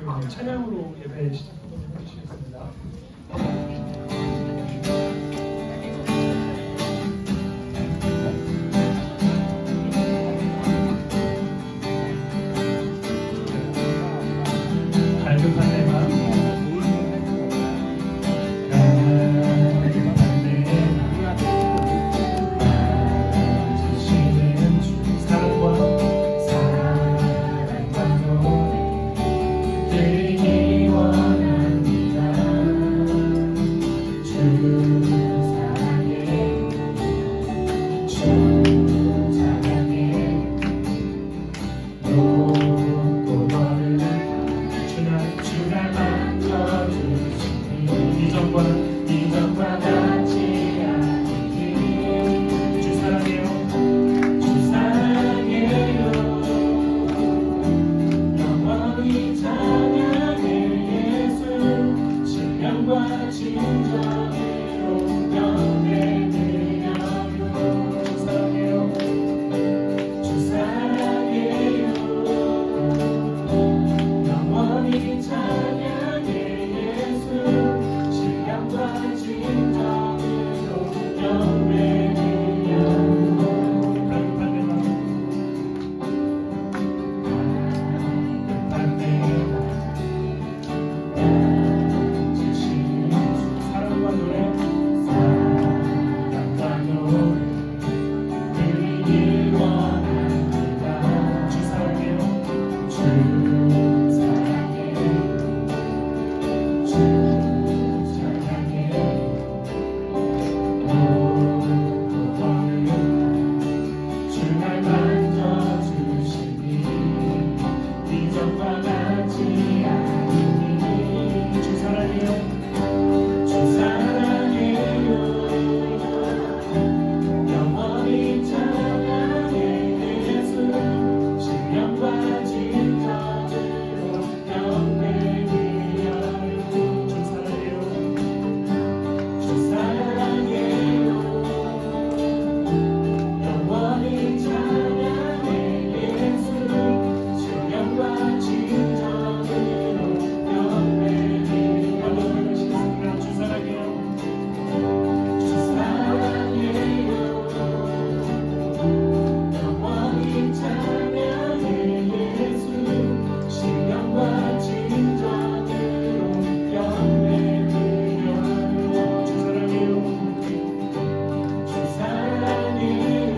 오늘 찬양으로 예배 시작하도록 해주시겠습니다. 갈급한 내 맘 주시는 주 사랑과 드리기 원합니다. 주 사랑해 주 사랑해 높고 거룩한 주날 만져주시니 이전과 같지 않으니 주 사랑해요 주 사랑해요 영원히 찬양해 예수 신령과 진정으로 영예드려요 주 사랑해요 주 사랑해요 영원히 찬양해 예수 신령과 진정으로 영예드려요 갈급한 내 맘 갈급한 내 맘 주시는 사랑과 노래 드리길 원합니다. 주 사랑해요 주 사랑해 주 사랑해 높고 거룩한 주날 만져주시니 이전과 같지 않으니 주 사랑해요 주 사랑해요 영원히 찬양해 예수 신령과 진정으로 영예드려요 주 사랑해요 주 사랑해요 영원히 찬양해 예수 신령과 진정으로 영예드려요 시겠습니다 주 사랑해요 주 사랑해요 영원히 찬양해 예수 신령과 진정으로 영예드려요 주 사랑해요 주 사랑해요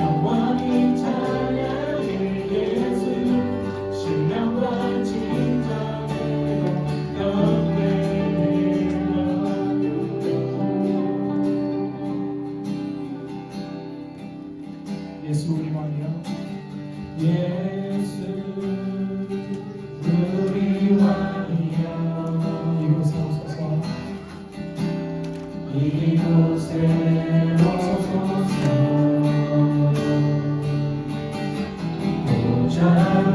영원히 찬양해 예수 신령과 진정으로 영예드려요 예수 우리 왕이여 예수 우리 왕이여 이곳에 오소서 이곳에 오소서 보좌로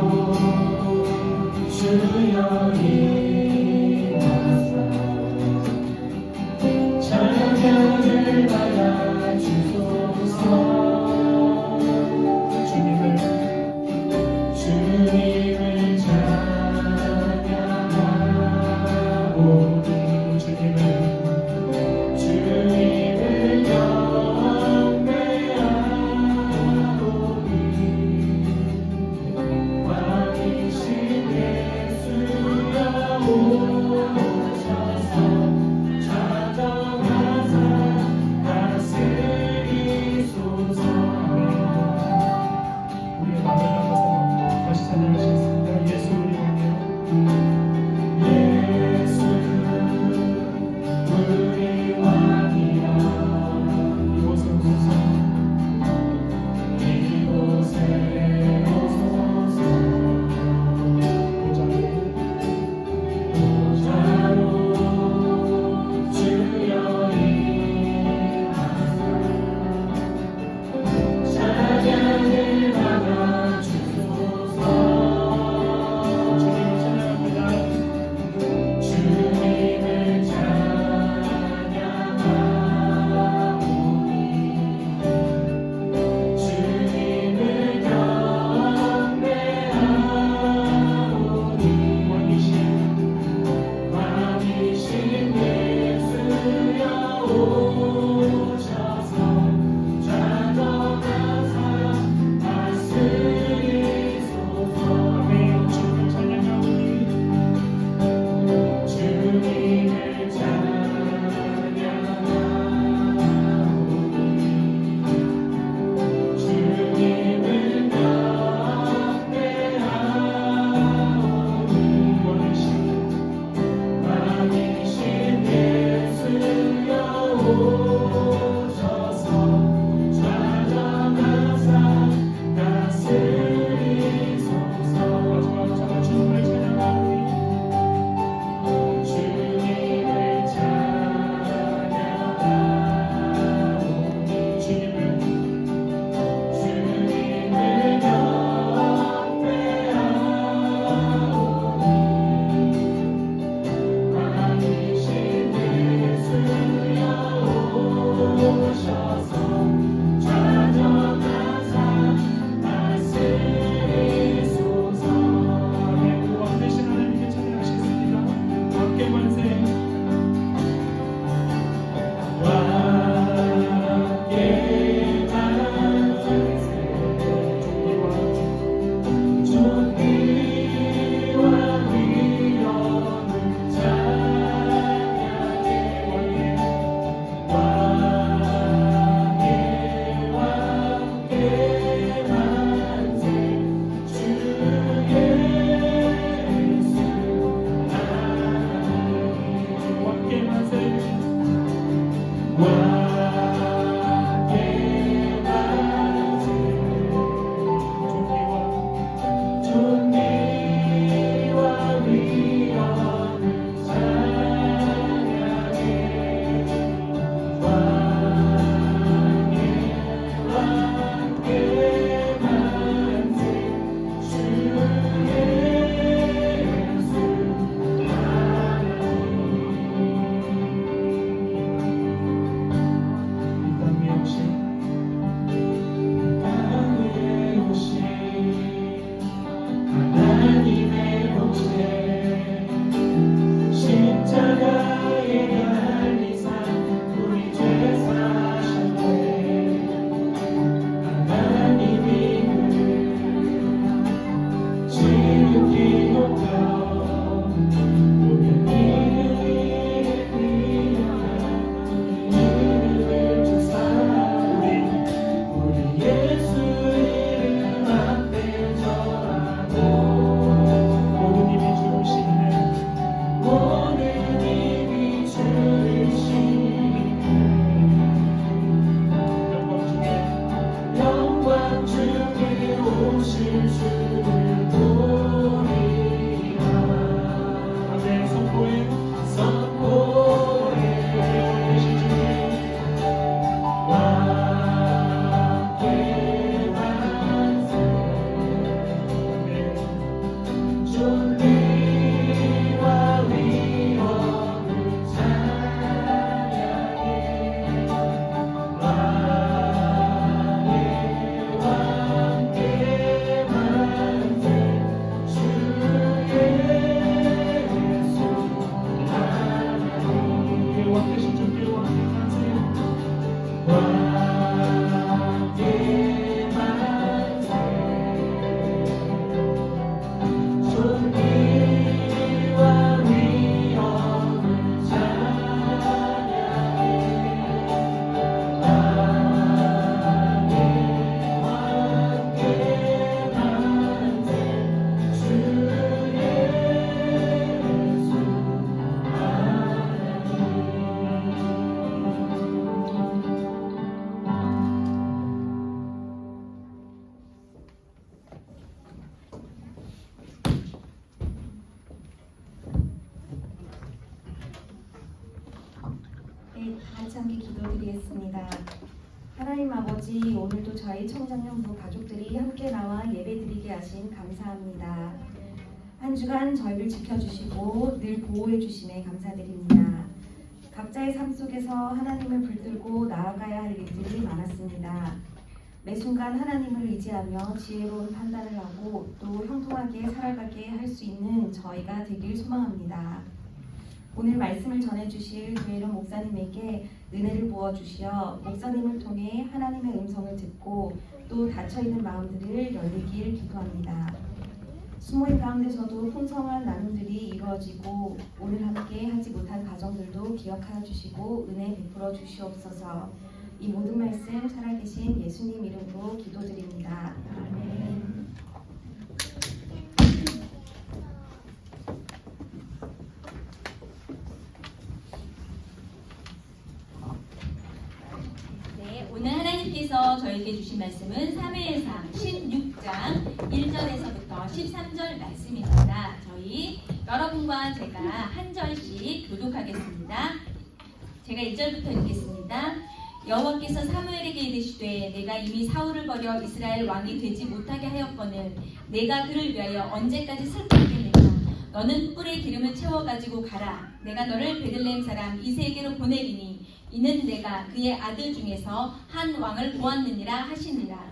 주여 임하사 찬양을 받아주소서 주님을 찬양하오니 주님을 경배하오니 왕이신 예수여 오셔서 찾아가사 다스리소서 우리의 마음을 담아서 다시 찬양하시겠습니다. 같이 함께 기도드리겠습니다. 하나님 아버지, 오늘도 저희 청장년부 가족들이 함께 나와 예배드리게 하신 감사합니다. 한 주간 저희를 지켜주시고 늘 보호해 주심에 감사드립니다. 각자의 삶 속에서 하나님을 붙들고 나아가야 할 일들이 많았습니다. 매 순간 하나님을 의지하며 지혜로운 판단을 하고 또 형통하게 살아가게 할 수 있는 저희가 되길 소망합니다. 오늘 말씀을 전해주실 교회론 목사님에게 은혜를 부어주시어 목사님을 통해 하나님의 음성을 듣고 또 닫혀있는 마음들을 열리길 기도합니다. 숨모임 가운데서도 풍성한 나눔들이 이루어지고 오늘 함께 하지 못한 가정들도 기억하여 주시고 은혜 베풀어 주시옵소서. 이 모든 말씀 살아계신 예수님 이름으로 기도드립니다. 아멘. 오늘 하나님께서 저에게 주신 말씀은 사무엘상 16장 1절에서부터 13절 말씀입니다. 저희 여러분과 제가 한 절씩 교독하겠습니다. 제가 1절부터 읽겠습니다. 여호와께서 사무엘에게 이르시되 내가 이미 사울을 버려 이스라엘 왕이 되지 못하게 하였거늘 내가 그를 위하여 언제까지 슬퍼하겠느냐. 너는 뿔에 기름을 채워 가지고 가라. 내가 너를 베들레헴 사람 이새에게로 보내리니 이는 내가 그의 아들 중에서 한 왕을 보았느니라 하시니라.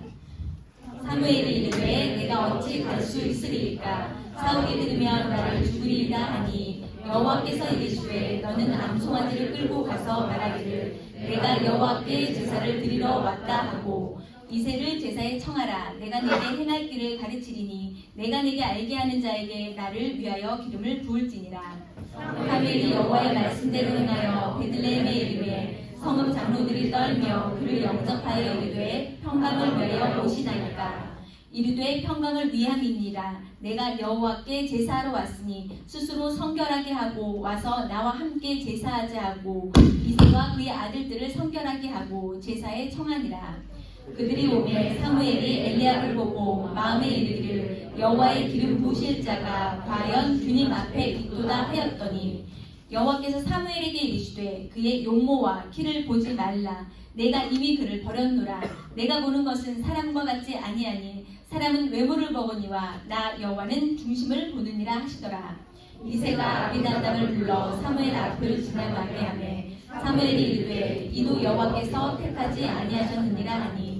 사무엘이 이르되 내가 어찌 갈 수 있으리이까. 사울이 들으면 나를 죽으리이다 하니 여호와께서 이르시되 너는 암송아지를 끌고 가서 말하기를 내가 여호와께 제사를 드리러 왔다 하고 이새를 제사에 청하라. 내가 네게 행할 길을 가르치리니 내가 네게 알게 하는 자에게 나를 위하여 기름을 부을지니라. 사무엘이 여호와의 말씀대로 행하여 베들레헴에 이르매 성읍 장로들이 떨며 그를 영접하여 이르되 평강을 위하여 오시나이까. 이르되 평강을 위함이니라. 내가 여호와께 제사하러 왔으니 스스로 성결하게 하고 와서 나와 함께 제사하자 하고 이새와 그의 아들들을 성결하게 하고 제사에 청하니라. 그들이 오매 사무엘이 엘리야를 보고 마음에 이르기를 여호와의 기름 부으실 자가 과연 주님 앞에 있도다 하였더니 여호와께서 사무엘에게 이르시되 그의 용모와 키를 보지 말라. 내가 이미 그를 버렸노라. 내가 보는 것은 사람과 같지 아니하니 사람은 외모를 보거니와 나 여호와는 중심을 보느니라 하시더라. 이새가 아비나답을 불러 사무엘 앞을 지나가게 하매 사무엘이 이르되 이도 여호와께서 택하지 아니하셨느니라 하니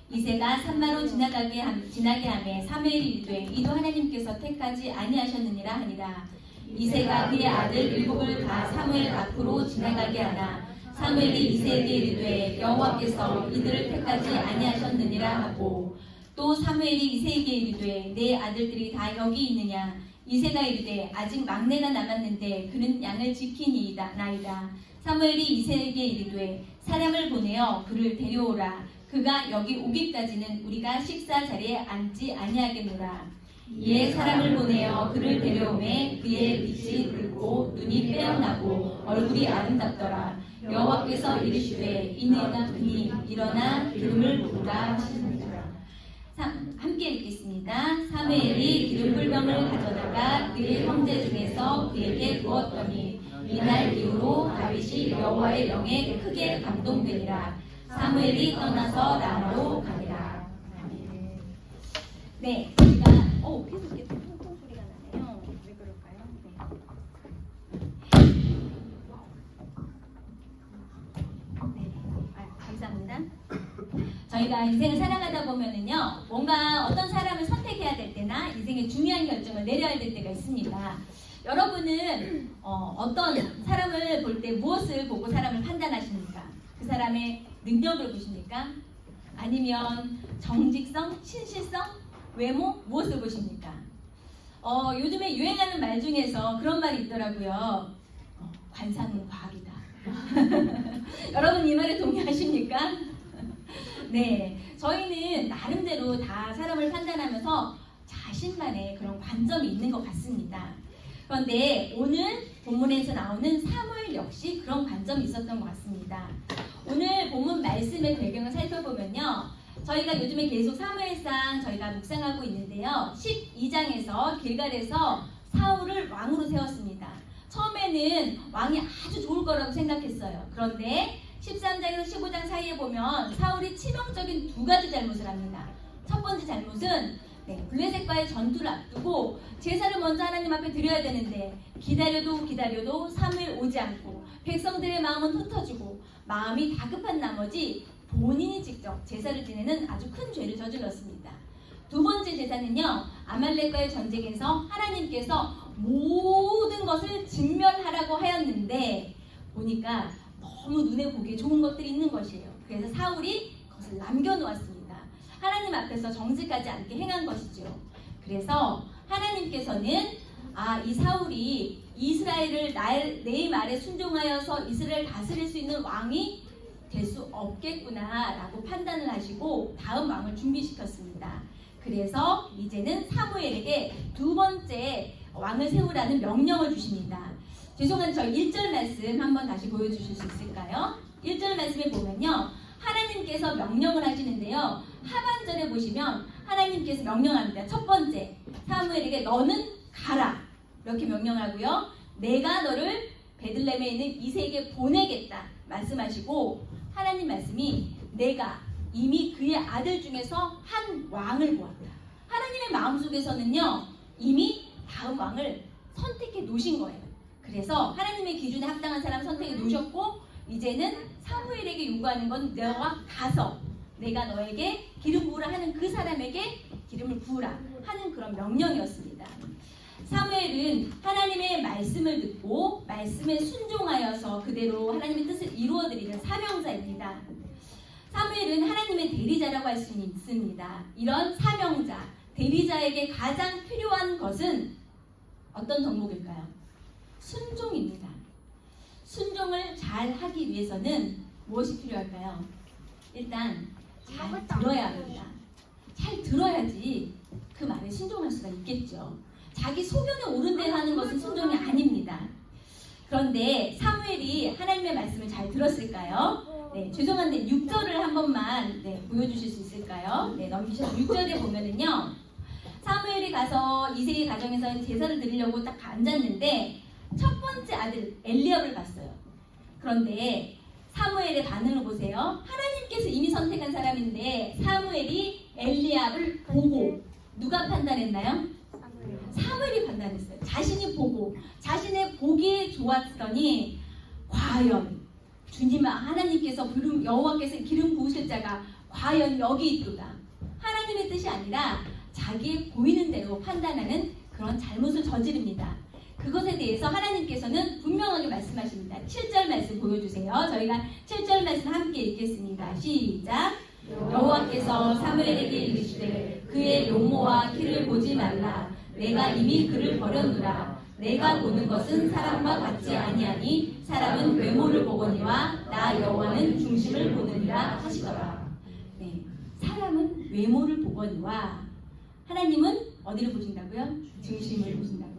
이새가 산마로 지나게 하매 사무엘이 이르되 이도 하나님께서 택하지 아니하셨느니라 하니라. 이새가 그의 아들 일곱을 다 사무엘 앞으로 지나가게 하나 사무엘이 이새에게 이르되 여호와께서 이들을 택하지 아니하셨느니라 하고 또 사무엘이 이새에게 이르되 내 아들들이 다 여기 있느냐. 이새가 이르되 아직 막내가 남았는데 그는 양을 지키니이다 나이다. 사무엘이 이새에게 이르되 사람을 보내어 그를 데려오라. 그가 여기 오기까지는 우리가 식사 자리에 앉지 아니하겠노라. 이에 사람을 보내어 그를 데려오매 그의 빛이 붉고 눈이 빼어나고 얼굴이 아름답더라. 여호와께서 이르시되 이내가 그니 일어나 기름을 부으라 하시니라. 함께 읽겠습니다. 사무엘이 기름불병을 가져다가 그의 형제 중에서 그에게 부었더니 이날 이후로 다윗이 여호와의 영에 크게 감동되니라. 사무엘이 떠나서 라마로 가니라. 네, 우리가 계속 이렇게 통통 소리가 나네요. 왜 그럴까요? 감사합니다. 저희가 인생을 살아가다 보면은요, 뭔가 어떤 사람을 선택해야 될 때나 인생의 중요한 결정을 내려야 될 때가 있습니다. 여러분은 어떤 사람을 볼 때 무엇을 보고 사람을 판단하십니까? 그 사람의 능력을 보십니까? 아니면 정직성, 신실성, 외모 무엇을 보십니까? 요즘에 유행하는 말 중에서 그런 말이 있더라고요. 관상은 과학이다. 여러분 이 말에 동의하십니까? 네, 저희는 나름대로 다 사람을 판단하면서 자신만의 그런 관점이 있는 것 같습니다. 그런데 오늘 본문에서 나오는 사무엘 역시 그런 관점이 있었던 것 같습니다. 오늘 본문 말씀의 배경을 살펴보면요, 저희가 요즘에 계속 사무엘상 저희가 묵상하고 있는데요, 12장에서 길갈에서 사울을 왕으로 세웠습니다. 처음에는 왕이 아주 좋을 거라고 생각했어요. 그런데 13장에서 15장 사이에 보면 사울이 치명적인 두 가지 잘못을 합니다. 첫 번째 잘못은 블레셋과의 전투를 앞두고 제사를 먼저 하나님 앞에 드려야 되는데 기다려도 사무엘 오지 않고 백성들의 마음은 흩어지고 마음이 다급한 나머지 본인이 직접 제사를 지내는 아주 큰 죄를 저질렀습니다. 두 번째 제사는요, 아말렉과의 전쟁에서 하나님께서 모든 것을 진멸하라고 하였는데 보니까 너무 눈에 보기에 좋은 것들이 있는 것이에요. 그래서 사울이 그것을 남겨놓았습니다. 하나님 앞에서 정직하지 않게 행한 것이죠. 그래서 하나님께서는 이 사울이 이스라엘을 내 말에 순종하여서 이스라엘을 다스릴 수 있는 왕이 될 수 없겠구나 라고 판단을 하시고 다음 왕을 준비시켰습니다. 그래서 이제는 사무엘에게 두 번째 왕을 세우라는 명령을 주십니다. 죄송한데 저희 1절 말씀 한번 다시 보여주실 수 있을까요? 1절 말씀에 보면요, 하나님께서 명령을 하시는데요, 하반절에 보시면 하나님께서 명령합니다. 첫 번째, 사무엘에게 너는 가라 이렇게 명령하고요, 내가 너를 베들레헴에 있는 이새에게 보내겠다 말씀하시고, 하나님 말씀이 내가 이미 그의 아들 중에서 한 왕을 보았다. 하나님의 마음속에서는요, 이미 다음 왕을 선택해 놓으신 거예요. 그래서 하나님의 기준에 합당한 사람 선택해 놓으셨고, 이제는 사무엘에게 요구하는 건 너가 가서 내가 너에게 기름 부으라 하는 그 사람에게 기름을 부으라 하는 그런 명령이었습니다. 사무엘은 하나님의 말씀을 듣고 말씀에 순종하여서 그대로 하나님의 뜻을 이루어드리는 사명자입니다. 사무엘은 하나님의 대리자라고 할 수 있습니다. 이런 사명자, 대리자에게 가장 필요한 것은 어떤 덕목일까요? 순종입니다. 순종을 잘 하기 위해서는 무엇이 필요할까요? 일단 잘 들어야 합니다. 잘 들어야지 그 말에 순종할 수가 있겠죠. 자기 소견에 오른 대로 하는 것은 순종이 아닙니다. 그런데 사무엘이 하나님의 말씀을 잘 들었을까요? 죄송한데 6절을 한 번만 보여주실 수 있을까요? 넘기셔서 6절에 보면은요, 사무엘이 가서 이새의 가정에서 제사를 드리려고 딱 앉았는데 첫 번째 아들 엘리압을 봤어요. 그런데 사무엘의 반응을 보세요. 하나님께서 이미 선택한 사람인데 사무엘이 엘리압을 보고 누가 판단했나요? 사무엘이 판단했어요. 자신이 보고 자신의 보기에 좋았더니 과연 주님 하나님께서 여호와께서 기름 부으실 자가 과연 여기 있도다. 하나님의 뜻이 아니라 자기의 보이는 대로 판단하는 그런 잘못을 저지릅니다. 그것에 대해서 하나님께서는 분명하게 말씀하십니다. 7절 말씀 보여주세요. 저희가 7절 말씀 함께 읽겠습니다. 시작. 여호와께서 사무엘에게 이르시되 그의 용모와 키를 보지 말라. 내가 이미 그를 버렸노라. 내가 보는 것은 사람과 같지 아니하니 사람은 외모를 보거니와 나 여호와는 중심을 보느니라 하시더라. 사람은 외모를 보거니와 하나님은 어디를 보신다고요? 중심을 보신다고.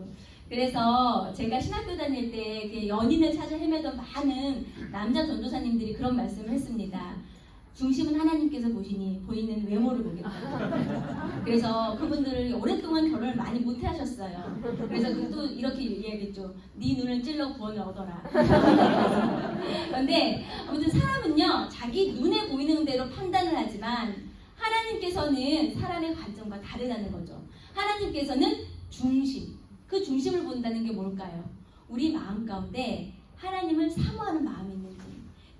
그래서 제가 신학교 다닐 때 연인을 찾아 헤매던 많은 남자 전도사님들이 그런 말씀을 했습니다. 중심은 하나님께서 보이는 외모를 보겠다. 그래서 그분들을 오랫동안 결혼을 많이 못 하셨어요. 그래서 또 이렇게 이야기했죠. 네 눈을 찔러 구원을 얻어라. 그런데 아무튼 사람은요, 자기 눈에 보이는 대로 판단을 하지만 하나님께서는 사람의 관점과 다르다는 거죠. 하나님께서는 중심, 그 중심을 본다는 게 뭘까요? 우리 마음 가운데 하나님을 사모하는 마음이 있는지,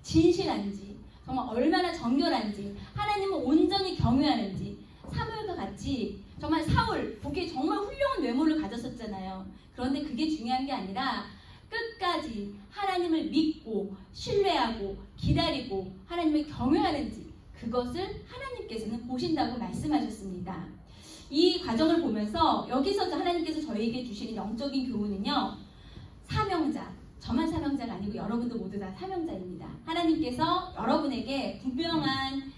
진실한지, 정말 얼마나 정결한지, 하나님을 온전히 경외하는지. 사무엘과 같이 정말 사울 보기에 정말 훌륭한 외모를 가졌었잖아요. 그런데 그게 중요한 게 아니라 끝까지 하나님을 믿고 신뢰하고 기다리고 하나님을 경외하는지, 그것을 하나님께서는 보신다고 말씀하셨습니다. 이 과정을 보면서 여기서 하나님께서 저희에게 주시는 영적인 교훈은요, 사명자, 저만 사명자가 아니고 여러분도 모두 다 사명자입니다. 하나님께서 여러분에게 분명한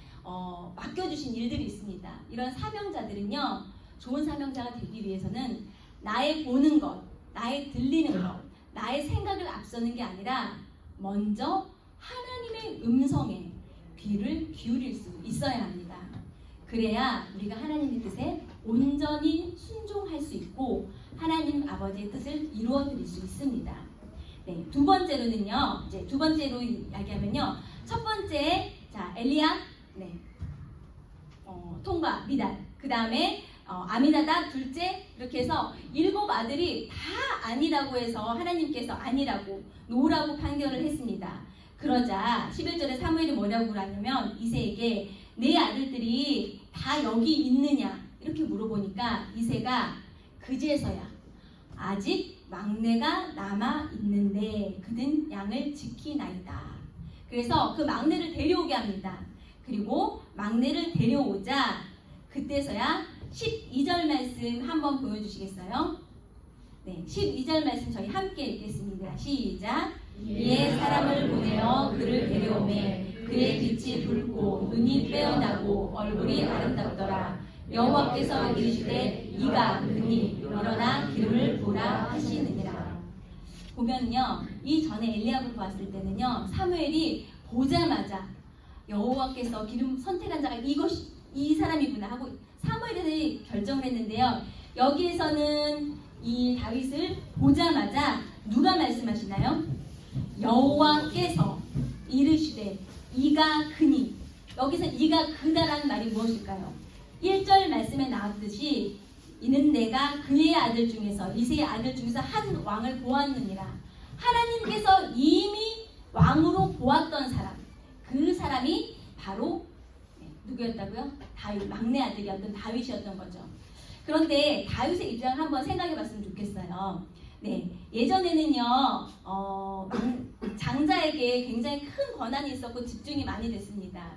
맡겨주신 일들이 있습니다. 이런 사명자들은요, 좋은 사명자가 되기 위해서는 나의 보는 것, 나의 들리는 것, 나의 생각을 앞서는 게 아니라 먼저 하나님의 음성에 귀를 기울일 수 있어야 합니다. 그래야 우리가 하나님의 뜻에 온전히 순종할 수 있고 하나님 아버지의 뜻을 이루어 드릴 수 있습니다. 네, 두 번째로는요. 이제 두 번째로 이야기하면요. 첫 번째, 자 엘리압, 네, 통과, 미단. 그 다음에 아미나답 둘째, 이렇게 해서 7 아들이 다 아니라고 해서 하나님께서 아니라고 노라고 판결을 했습니다. 그러자 11절에 사무엘이 뭐라고 하냐면 이새에게 내 아들들이 다 여기 있느냐 이렇게 물어보니까 이새가 그제서야 아직 막내가 남아 있는데 그는 양을 지키나이다. 그래서 그 막내를 데려오게 합니다. 그리고 막내를 데려오자 그때서야 12절 말씀 한번 보여주시겠어요? 네, 12절 말씀 저희 함께 읽겠습니다. 시작. 이에 사람을 보내어 그를 데려오매 그의 빛이 붉고 눈이 빼어나고 얼굴이 아름답더라. 여호와께서 이르시되 이가 그니 일어나 기름을 부으라 하시느니라. 보면요, 이 전에 엘리압을 보았을 때는요, 사무엘이 보자마자 여호와께서 기름 선택한 자가 이것이 이 사람이구나 하고 사무엘이 결정을 했는데요. 여기에서는 이 다윗을 보자마자 누가 말씀하시나요? 여호와께서 이르시되 이가 그니. 여기서 이가 그다라는 말이 무엇일까요? 1절 말씀에 나왔듯이 이는 내가 그의 아들 중에서 이새의 아들 중에서 한 왕을 보았느니라. 하나님께서 이미 왕으로 보았던 사람, 그 사람이 바로 누구였다고요? 다윗, 막내 아들이었던 다윗이었던 거죠. 그런데 다윗의 입장을 한번 생각해 봤으면 좋겠어요. 네, 예전에는요, 장자에게 굉장히 큰 권한이 있었고 집중이 많이 됐습니다.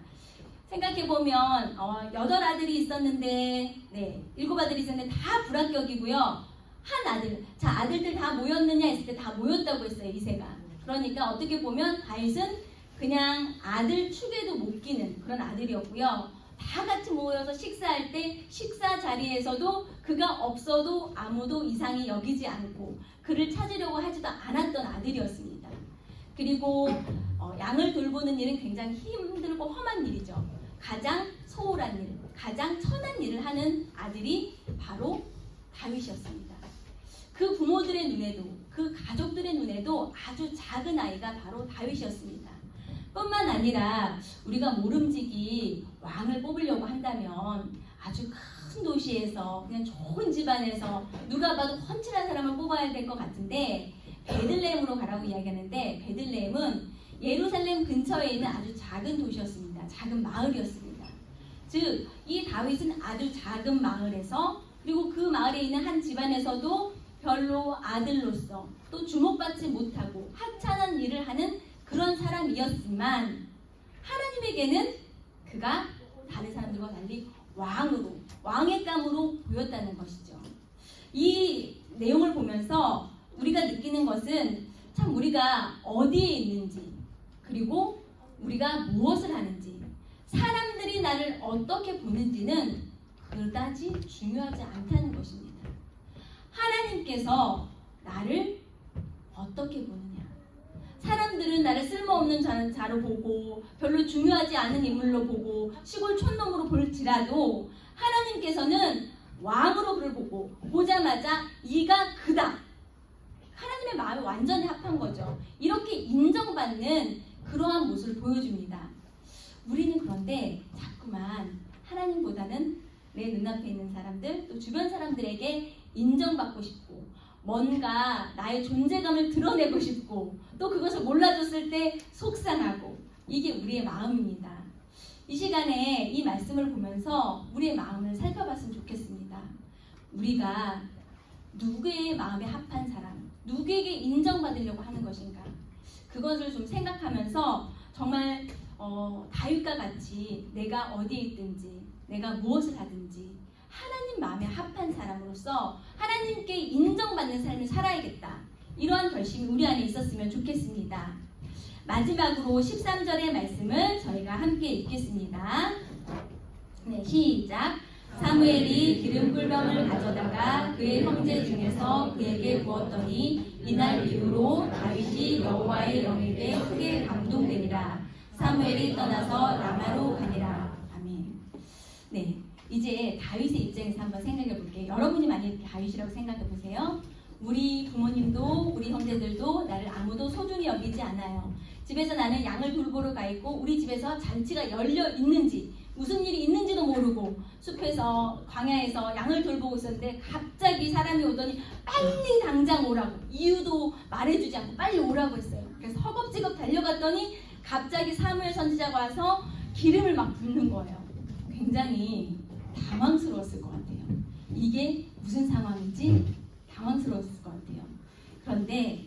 생각해보면 8 아들이 있었는데, 네, 7 아들이 있었는데 다 불합격이고요. 한 아들, 자 아들들 다 모였느냐 했을 때 다 모였다고 했어요, 이새가. 그러니까 어떻게 보면 다윗은 그냥 아들 축에도 못 끼는 그런 아들이었고요. 다 같이 모여서 식사할 때 식사 자리에서도 그가 없어도 아무도 이상히 여기지 않고 그를 찾으려고 하지도 않았던 아들이었습니다. 그리고 양을 돌보는 일은 굉장히 힘들고 험한 일이죠. 가장 소홀한 일, 가장 천한 일을 하는 아들이 바로 다윗이었습니다. 그 부모들의 눈에도, 그 가족들의 눈에도 아주 작은 아이가 바로 다윗이었습니다. 뿐만 아니라 우리가 모름지기 왕을 뽑으려고 한다면 아주 큰 도시에서 그냥 좋은 집안에서 누가 봐도 훤칠한 사람을 뽑아야 될 것 같은데 베들레헴으로 가라고 이야기하는데 베들레헴은 예루살렘 근처에 있는 아주 작은 도시였습니다. 작은 마을이었습니다. 즉 이 다윗은 아주 작은 마을에서 그리고 그 마을에 있는 한 집안에서도 별로 아들로서 또 주목받지 못하고 하찮은 일을 하는 그런 사람이었지만 하나님에게는 그가 다른 사람들과 달리 왕으로, 왕의 감으로 보였다는 것이죠. 이 내용을 보면서 우리가 느끼는 것은 참 우리가 어디에 있는지 그리고 우리가 무엇을 하는지 사람들이 나를 어떻게 보는지는 그다지 중요하지 않다는 것입니다. 하나님께서 나를 어떻게 보느냐, 사람들은 나를 쓸모없는 자로 보고 별로 중요하지 않은 인물로 보고 시골 촌놈으로 볼지라도 하나님께서는 왕으로 그를 보고 보자마자 이가 그다. 하나님의 마음이 완전히 합한 거죠. 이렇게 인정받는 그러한 모습을 보여줍니다. 우리는 그런데 자꾸만 하나님보다는 내 눈앞에 있는 사람들 또 주변 사람들에게 인정받고 싶고 뭔가 나의 존재감을 드러내고 싶고 또 그것을 몰라줬을 때 속상하고 이게 우리의 마음입니다. 이 시간에 이 말씀을 보면서 우리의 마음을 살펴봤으면 좋겠습니다. 우리가 누구의 마음에 합한 사람, 누구에게 인정받으려고 하는 것인가, 그것을 좀 생각하면서 정말 다윗과 같이 내가 어디에 있든지 내가 무엇을 하든지 하나님 마음에 합한 사람으로서 하나님께 인정받는 삶을 살아야겠다. 이러한 결심이 우리 안에 있었으면 좋겠습니다. 마지막으로 13절의 말씀을 저희가 함께 읽겠습니다. 네, 시작. 사무엘이 기름 꿀병을 가져다가 그의 형제 중에서 그에게 부었더니 이날 이후로 다윗이 여호와의 영에게 크게 감동되니라. 사무엘이 떠나서 라마로 가니라. 아멘. 네, 이제 다윗의 입장에서 한번 생각해 볼게요. 여러분이 만약 다윗이라고 생각해 보세요. 우리 부모님도 우리 형제들도 나를 아무도 소중히 여기지 않아요. 집에서 나는 양을 돌보러 가 있고 우리 집에서 잔치가 열려 있는지 무슨 일이 있는지도 모르고 숲에서 광야에서 양을 돌보고 있었는데 갑자기 사람이 오더니 빨리 당장 오라고 이유도 말해주지 않고 빨리 오라고 했어요. 그래서 허겁지겁 달려갔더니 갑자기 사무엘 선지자가 와서 기름을 막 붓는 거예요. 굉장히 당황스러웠을 것 같아요. 이게 무슨 상황인지 당황스러웠을 것 같아요. 그런데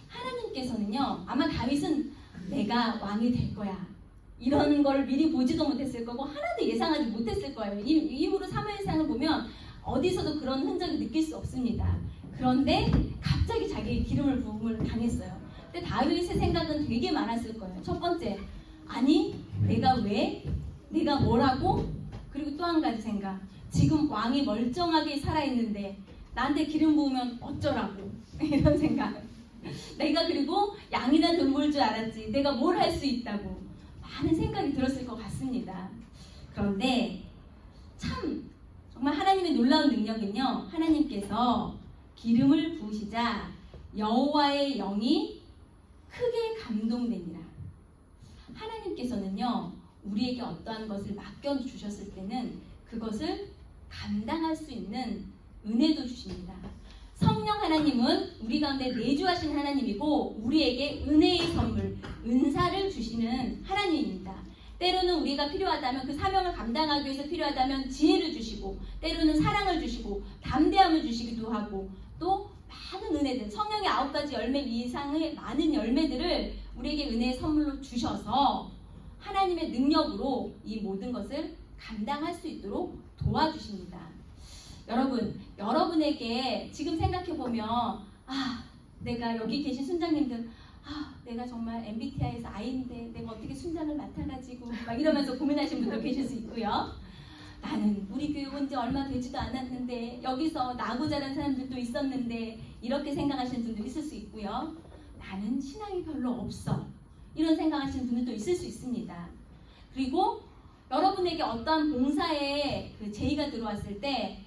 하나님께서는요, 아마 다윗은 내가 왕이 될 거야 이런 걸 미리 보지도 못했을 거고 하나도 예상하지 못했을 거예요. 이후로 사무엘상을 보면 어디서도 그런 흔적을 느낄 수 없습니다. 그런데 갑자기 자기 기름을 부음을 당했어요. 근데 다윗의 생각은 되게 많았을 거예요. 첫 번째, 아니 내가 왜? 내가 뭐라고? 그리고 또 한 가지 생각, 지금 왕이 멀쩡하게 살아있는데 나한테 기름 부으면 어쩌라고 이런 생각. 내가 그리고 양이나 돌볼 줄 알았지 내가 뭘 할 수 있다고 많은 생각이 들었을 것 같습니다. 그런데 참 정말 하나님의 놀라운 능력은요, 하나님께서 기름을 부으시자 여호와의 영이 크게 감동되니라. 하나님께서는요, 우리에게 어떠한 것을 맡겨주셨을 때는 그것을 감당할 수 있는 은혜도 주십니다. 성령 하나님은 우리 가운데 내주하신 하나님이고 우리에게 은혜의 선물, 은사를 주시는 하나님입니다. 때로는 우리가 필요하다면 그 사명을 감당하기 위해서 필요하다면 지혜를 주시고 때로는 사랑을 주시고 담대함을 주시기도 하고 또 많은 은혜들, 성령의 9가지 열매 이상의 많은 열매들을 우리에게 은혜의 선물로 주셔서 하나님의 능력으로 이 모든 것을 감당할 수 있도록 도와주십니다. 여러분, 여러분에게 지금 생각해보면 내가 여기 계신 순장님들 내가 정말 MBTI에서 I인데 내가 어떻게 순장을 맡아가지고 막 이러면서 고민하시는 분도 계실 수 있고요. 나는 우리 교회 온 지 얼마 되지도 않았는데 여기서 나고 자란 사람들도 있었는데 이렇게 생각하시는 분도 있을 수 있고요. 나는 신앙이 별로 없어 이런 생각하시는 분들도 있을 수 있습니다. 그리고 여러분에게 어떠한 봉사에 그 제의가 들어왔을 때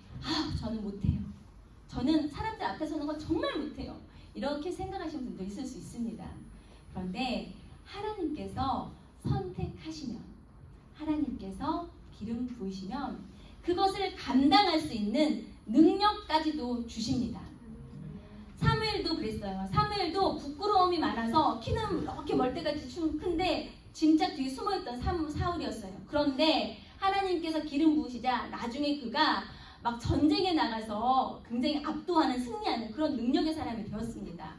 저는 못해요. 저는 사람들 앞에 서는 건 정말 못해요. 이렇게 생각하시는 분도 있을 수 있습니다. 그런데 하나님께서 선택하시면, 하나님께서 기름 부으시면 그것을 감당할 수 있는 능력까지도 주십니다. 사무엘도 그랬어요. 사무엘도 부끄러움이 많아서 키는 이렇게 멀때같이 큰데 진짜 뒤에 숨어있던 사울이었어요. 그런데 하나님께서 기름 부으시자 나중에 그가 막 전쟁에 나가서 굉장히 압도하는 승리하는 그런 능력의 사람이 되었습니다.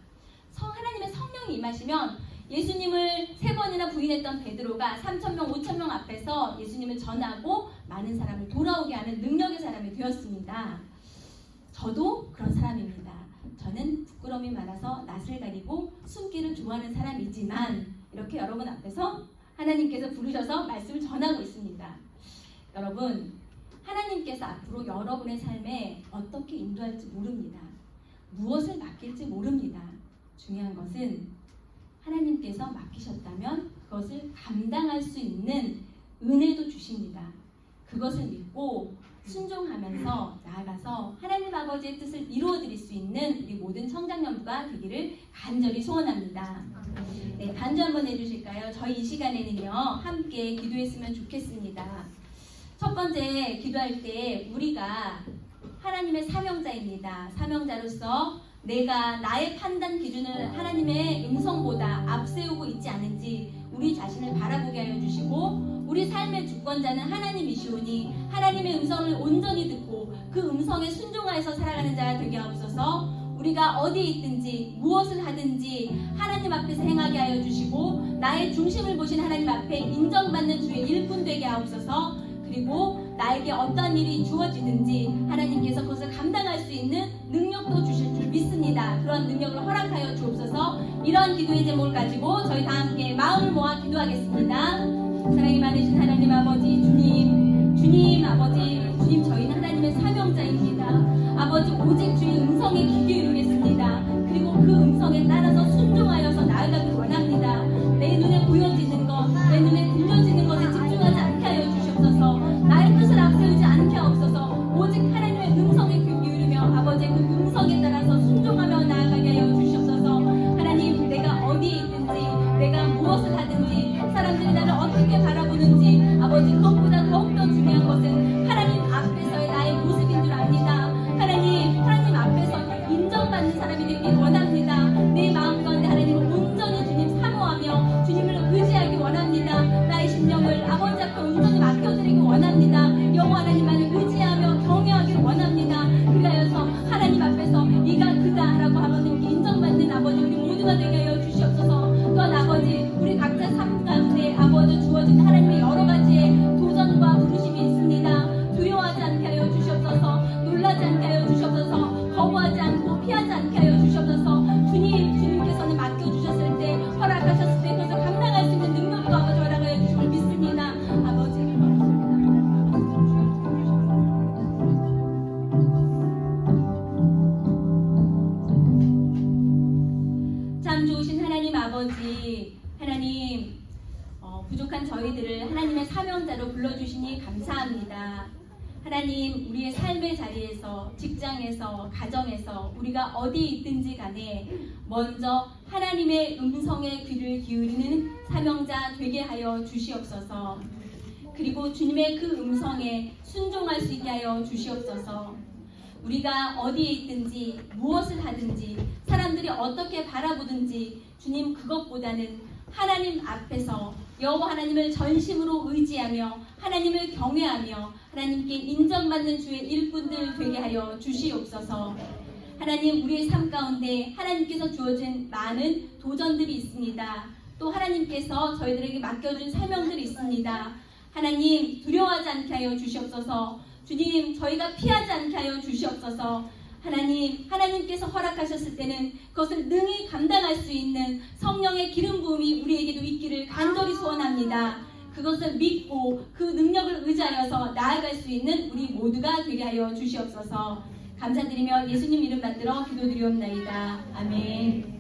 하나님의 성령이 임하시면 예수님을 3번이나 부인했던 베드로가 3,000명, 5,000명 앞에서 예수님을 전하고 많은 사람을 돌아오게 하는 능력의 사람이 되었습니다. 저도 그런 사람입니다. 저는 부끄러움이 많아서 낯을 가리고 숨기를 좋아하는 사람이지만 이렇게 여러분 앞에서 하나님께서 부르셔서 말씀을 전하고 있습니다. 여러분, 하나님께서 앞으로 여러분의 삶에 어떻게 인도할지 모릅니다. 무엇을 맡길지 모릅니다. 중요한 것은 하나님께서 맡기셨다면 그것을 감당할 수 있는 은혜도 주십니다. 그것을 믿고 순종하면서 나아가서 하나님 아버지의 뜻을 이루어드릴 수 있는 우리 모든 청장년부가 되기를 간절히 소원합니다. 네, 반주 한번 해주실까요? 저희 이 시간에는요 함께 기도했으면 좋겠습니다. 첫 번째 기도할 때 우리가 하나님의 사명자입니다. 사명자로서 내가 나의 판단 기준을 하나님의 음성보다 앞세우고 있지 않은지 우리 자신을 바라보게 하여 주시고 우리 삶의 주권자는 하나님이시오니 하나님의 음성을 온전히 듣고 그 음성에 순종하여서 살아가는 자가 되게 하옵소서. 우리가 어디에 있든지 무엇을 하든지 하나님 앞에서 행하게 하여 주시고 나의 중심을 보신 하나님 앞에 인정받는 주의 일꾼 되게 하옵소서. 그리고 나에게 어떤 일이 주어지든지 하나님께서 그것을 감당할 수 있는 능력도 주실 줄 믿습니다. 그런 능력을 허락하여 주옵소서. 이런 기도의 제목을 가지고 저희 다 함께 마음을 모아 기도하겠습니다. 사랑이 많으신 하나님 아버지, 주님 아버지, 주님 저희는 하나님의 사명자입니다. 아버지 오직 주의 음성에 귀 기울이겠습니다. 그리고 그 음성에 따라서 순종하여서 나아가길 원합니다. 내 눈에 보여지는 것, 내 눈에 들려지는 것에 집중하지 않게 하여 주시옵소서. 나의 뜻을 앞세우지 않게 하옵소서. 오직 하나님의 음성에 귀 기울이며 아버지의 그 음성에 따라서 순종하며 부족한 저희들을 하나님의 사명자로 불러주시니 감사합니다. 하나님, 우리의 삶의 자리에서, 직장에서, 가정에서 우리가 어디 있든지 간에 먼저 하나님의 음성에 귀를 기울이는 사명자 되게 하여 주시옵소서. 그리고 주님의 그 음성에 순종할 수 있게 하여 주시옵소서. 우리가 어디에 있든지 무엇을 하든지 사람들이 어떻게 바라보든지 주님, 그것보다는 하나님 앞에서 여호와 하나님을 전심으로 의지하며 하나님을 경외하며 하나님께 인정받는 주의 일꾼들 되게 하여 주시옵소서. 하나님, 우리의 삶 가운데 하나님께서 주어진 많은 도전들이 있습니다. 또 하나님께서 저희들에게 맡겨준 사명들이 있습니다. 하나님, 두려워하지 않게 하여 주시옵소서. 주님, 저희가 피하지 않게 하여 주시옵소서. 하나님, 하나님께서 허락하셨을 때는 그것을 능히 감당할 수 있는 성령의 기름 부음이 우리에게도 있기를 간절히 소원합니다. 그것을 믿고 그 능력을 의지하여서 나아갈 수 있는 우리 모두가 되게 하여 주시옵소서. 감사드리며 예수님 이름 받들어 기도드리옵나이다. 아멘.